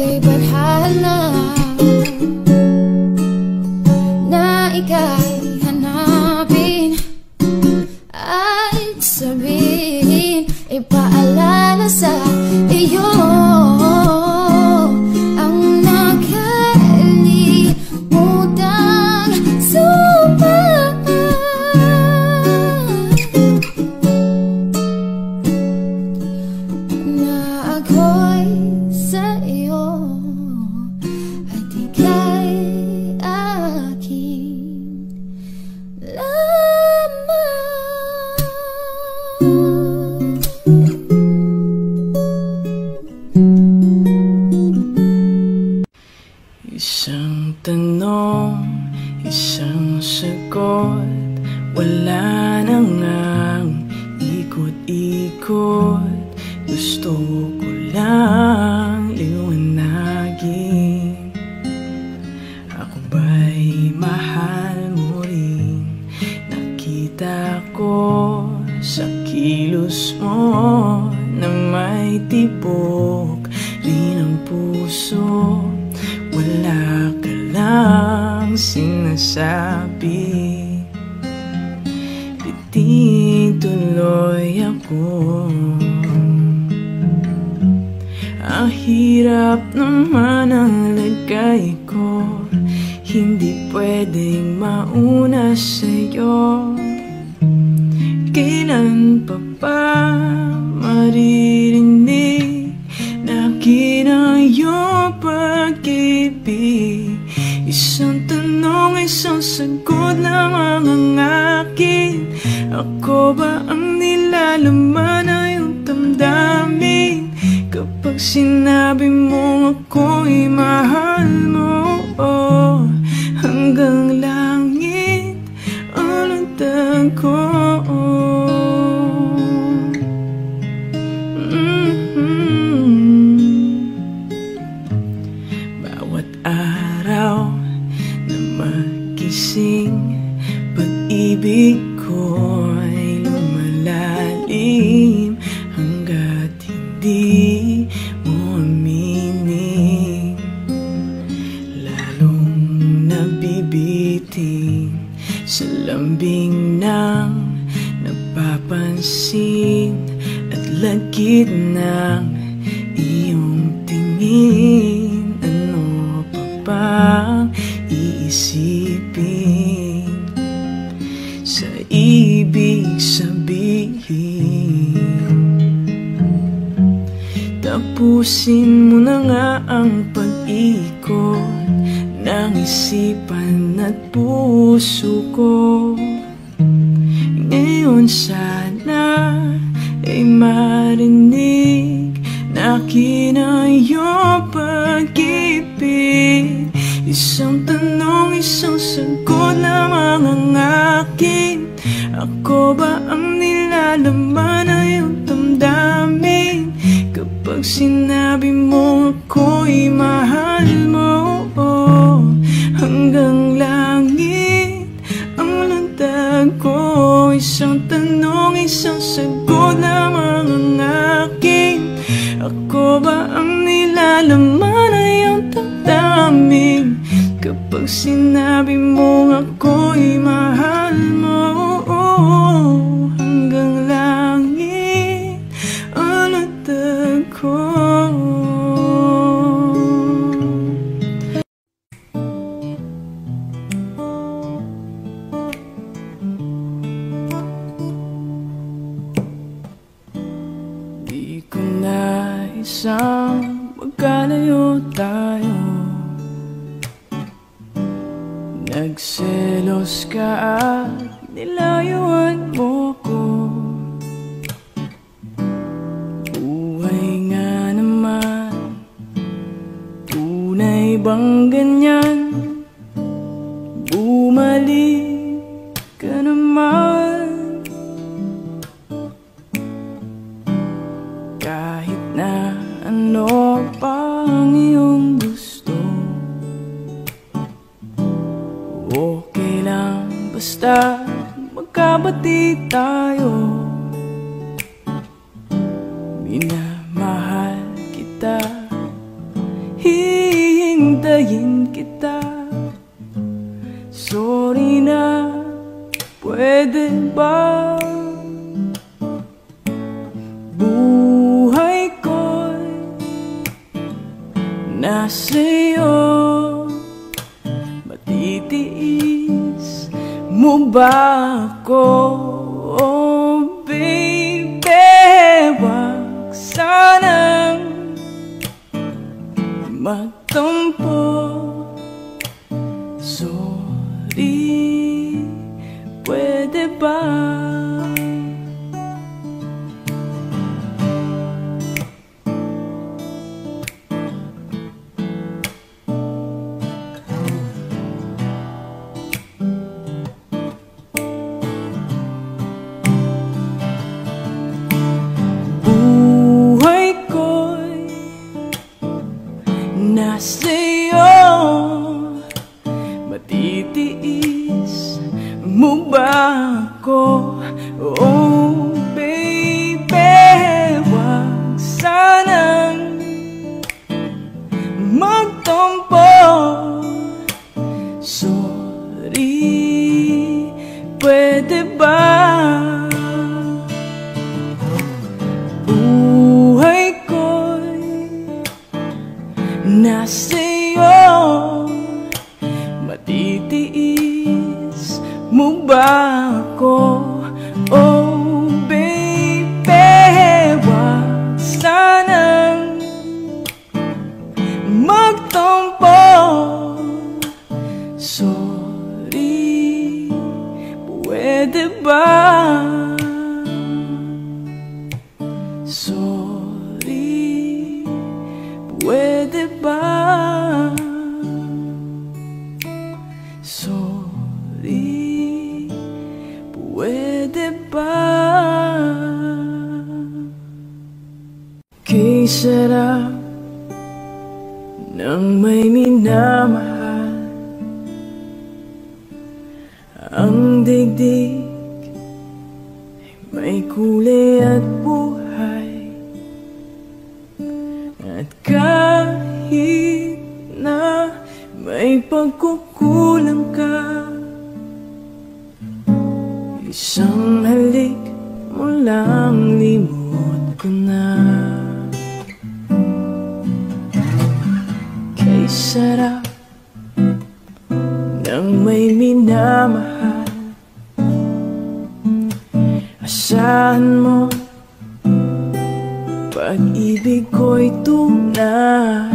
S1: ako'y badhala na ika'y hanapin at sabihin, ipaalala sa iyo ang nakalimutang sumpa na ako'y sa iyo at ika'y akin lamang.
S2: Isang tanong, isang sagot, wala na ngang ikot-ikot. Gusto ko lang liwanagin, ako ba'y mahal mo rin? Nakita ko sa kilos mo na may tibok rin ang puso. Wala ka lang sinasabi, itituloy ako. Ang hirap naman ang lagay ko, hindi pwedeng mauna sa'yo. Kailan pa ba maririnig na akin ang iyong pag-ibig? Isang tanong, isang sagot lamang ang akin. Ako ba ang nilalaman ng iyong damdamin? Kapag sinabi mo ako'y mahal mo, oh, hanggang langit ang lundag ko. Bawat araw na magising, pag-ibig ko'y lumalalim hanggat hindi mo aminin. Lalong nabibitin sa lambing ng napapansin at lagkit ng iyong tingin. Ano pa bang iisipin sa ibig sabihin? Tapusin mo na nga ang pag-ikot ng isipan at puso ko. Ngayon sana ay marinig na akin ang iyong pag-ibig. Isang tanong, isang sagot lamang ang akin. Ako ba ang nilalaman ng iyong damdamin? Kapag sinabi mo ako'y mahal mo, oh, hanggang langit ang lundag ko. Isang tanong, isang sagot lamang ang akin. Ako ba ang nilalaman ng iyong damdamin? Kapag sinabi mo ako'y mahal mo, oh, hanggang langit ang lundag ko. Di ko na isang magkalayo tayo. Nagselos ka at nilayuan mo ko. Buhay nga naman, tunay bang ganyan? Bumalik ka naman. Kahit na ano pa ang iyong gusto, okay lang basta magkabati tayo. Minamahal kita, hintayin kita. Sorry na, pwede ba? Buhay ko'y nasa'yo. Matitiis mo ba ako? Oh baby, wag sanang magtampo. Sorry, pwede ba? Buhay ko'y nasa'yo. Matitiis mo ba ako? Oh baby, wag sanang magtampo. Sorry, pwede ba? Buhay ko'y nasa'yo. Matitiis mo ba ako? Oh baby, wag sanang magtampo. Sorry, pwede ba? Sorry, pwede ba? Sorry, pwede ba? Kay sarap ng may minamahal. Ang digdig ay may kulay at buhay. At kahit na may pagkukulang ka, isang halik mo lang limot ko na. Kay sarap ng may minamahal. Asahan mo, pag-ibig ko'y tunay.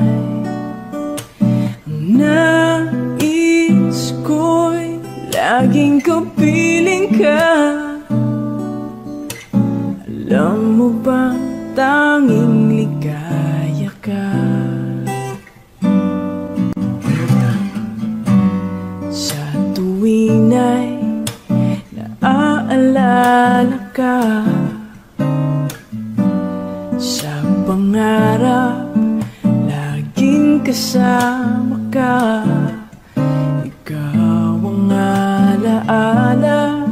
S2: Ang nais ko'y laging kapiling ka. Alam mo ba, tanging ligaya ka. Sa tuwing ay naaalala ka. Sa pangarap, laging kasama ka. Ikaw ang alaala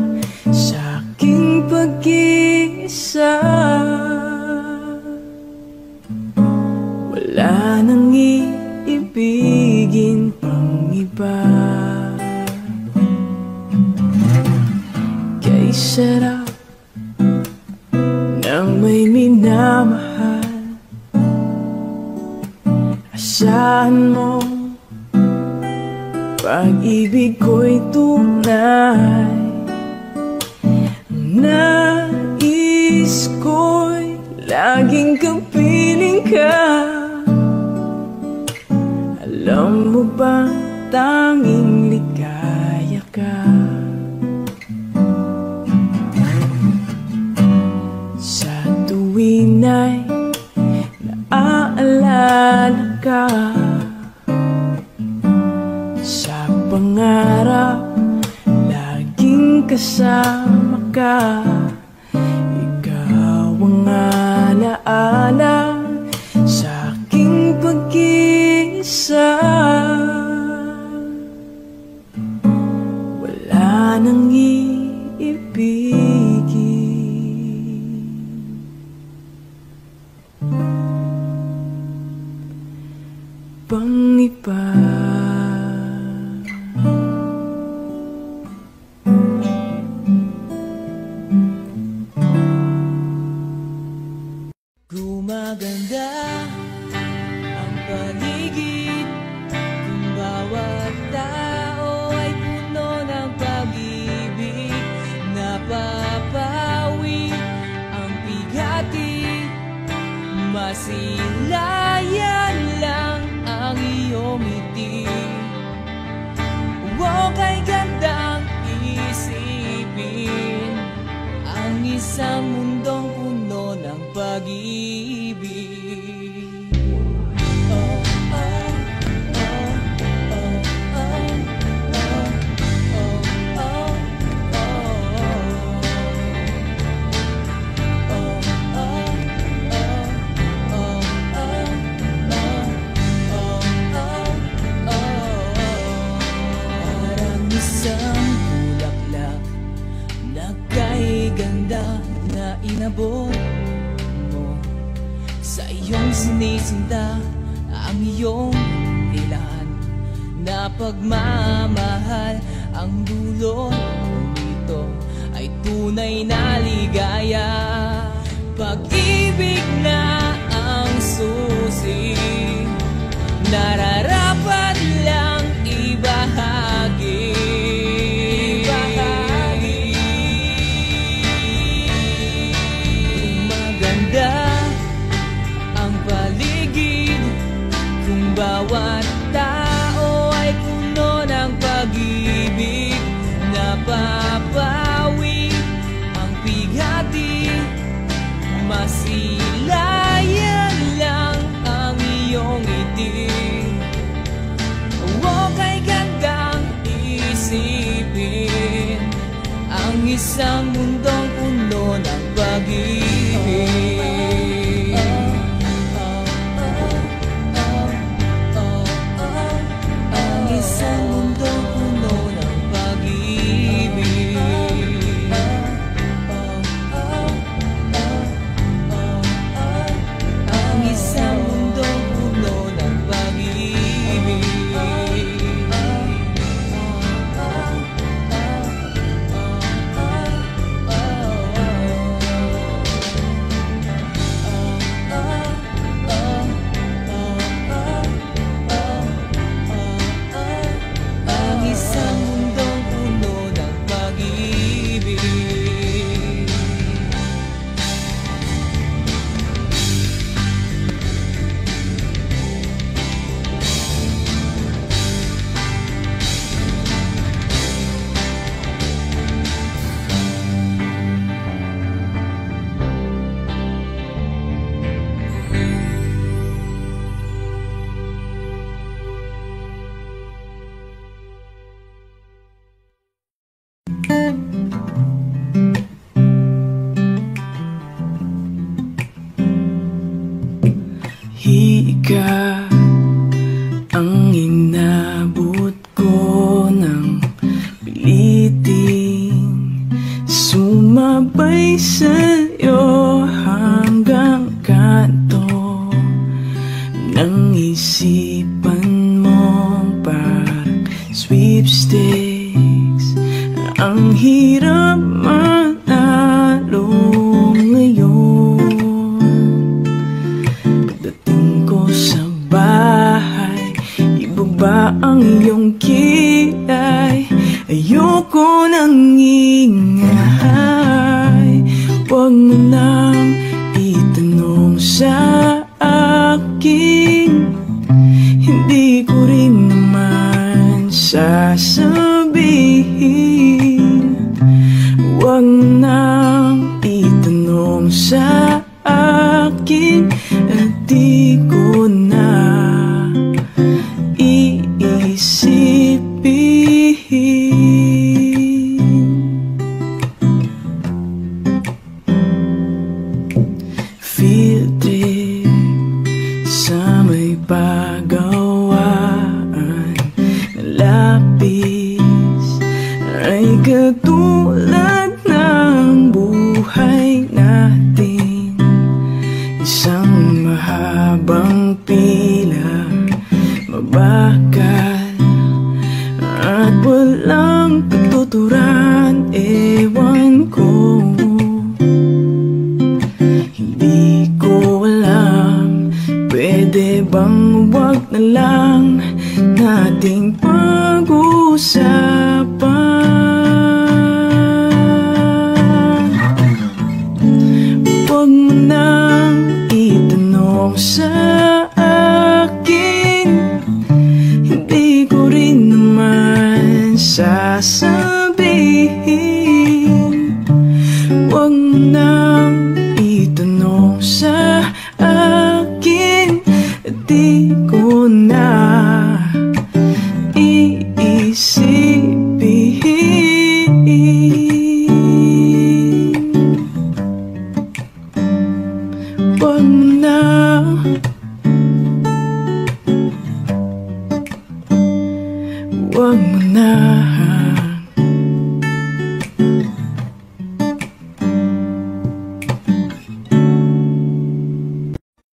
S2: sa aking pag-iisa. Wala nang iibigin pang iba. Kay sarap ng may minamahal. Asahan mo, pag-ibig ko'y tunay. Ang nais ko'y laging kapiling ka. Alam mo ba, tanging ligaya ka. Sa tuwing ay naaalala ka. Sa pangarap, laging kasama ka. Ikaw ang alaala sa aking pag-iisa. Wala nang iibigin pang ng iba.
S6: Gumaganda ang paligid kung bawat tao ay puno ng pag-ibig. Napapawi ang bigati, masilayan lang ang iyong ngiti. Huwag kay gandang isipin ang isang mundong puno ng pag-ibig. Parang isang bulaklak na kay ganda na inabot mo sa iyong sinisinta, ang iyong dilaan na pagmamahal. Ang dulo nito ay tunay na ligaya. Pag-ibig na ang susi, nararapat lang ibahagi. Maganda ang paligid kung bawat tao ay puno ng pag-ibig. Napapawi ang bigati, masilayan lang ang iyong ngiti. Huwag kay gandang isipin ang isang mundong puno ng pag-ibig. Ang isang mundong puno ng pag-ibig. Ang isang mundong puno ng pag-ibig. Ang isang mundong puno ng pag-ibig.
S2: Higa ang inabot ko ng piliting sumabay sa'yo hanggang kanto ng isipan mo. Parang sweepstakes, ang hirap manalo ngayon. Pagdating ko sa bahay, ibaba ang iyong kilay. Ayoko nang ingay, huwag mo nang itanong sa akin. Hindi ko rin naman sasabihin. Huwag mo nang itanong sa akin, at di ko na iisipin. Field trip bakal at walang katuturan. Ewan ko, hindi ko alam. Pwede bang wag na lang nating pag-usapan? Huwag mo nang itanong sa akin, hindi ko rin naman sasabihin. Huwag mo nang itanong sa akin, di ko na